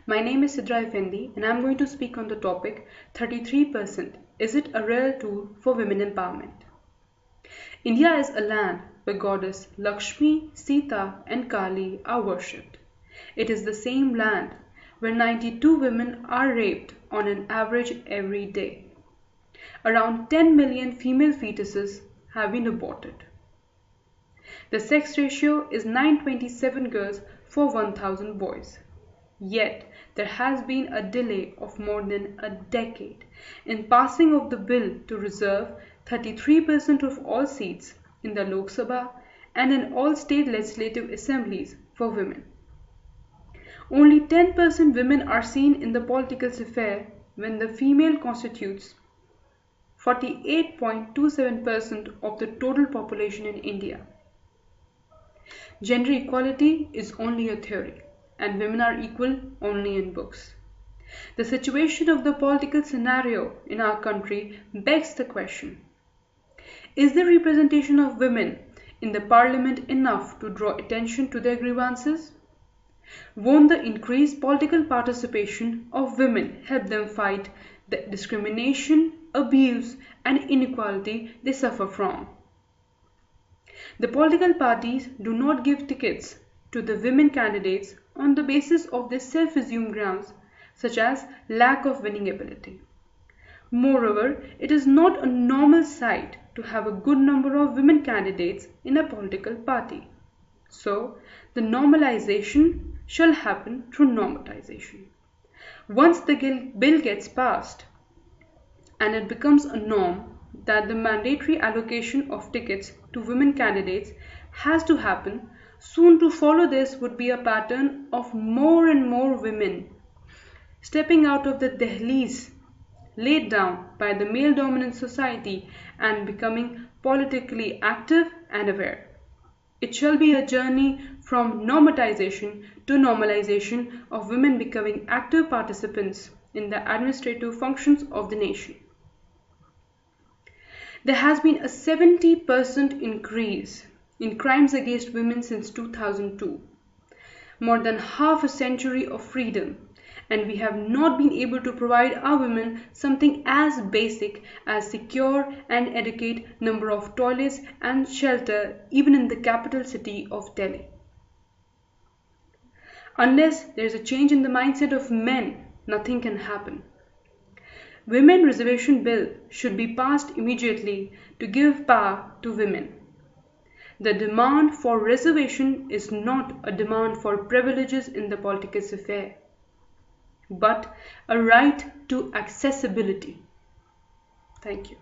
My name is Sidra Effendi and I am going to speak on the topic 33%. Is it a real tool for women empowerment? India is a land where goddess Lakshmi, Sita and Kali are worshipped. It is the same land where 92 women are raped on an average every day. Around 10 million female fetuses have been aborted. The sex ratio is 927 girls for 1000 boys. Yet, there has been a delay of more than a decade in passing of the bill to reserve 33% of all seats in the Lok Sabha and in all state legislative assemblies for women. Only 10% women are seen in the political sphere when the female constitutes 48.27% of the total population in India. Gender equality is only a theory, and women are equal only in books. The situation of the political scenario in our country begs the question: is the representation of women in the parliament enough to draw attention to their grievances? Won't the increased political participation of women help them fight the discrimination, abuse, and inequality they suffer from? The political parties do not give tickets to the women candidates on the basis of their self-assumed grounds, such as lack of winning ability. Moreover, it is not a normal sight to have a good number of women candidates in a political party. So, the normalization shall happen through normatization. Once the bill gets passed and it becomes a norm that the mandatory allocation of tickets to women candidates has to happen, soon to follow this would be a pattern of more and more women stepping out of the dehlees laid down by the male-dominant society and becoming politically active and aware. It shall be a journey from normatization to normalization of women becoming active participants in the administrative functions of the nation. There has been a 70% increase in crimes against women since 2002, more than half a century of freedom, and we have not been able to provide our women something as basic as secure and adequate number of toilets and shelter even in the capital city of Delhi. Unless there is a change in the mindset of men, nothing can happen. Women Reservation Bill should be passed immediately to give power to women. The demand for reservation is not a demand for privileges in the political sphere, but a right to accessibility. Thank you.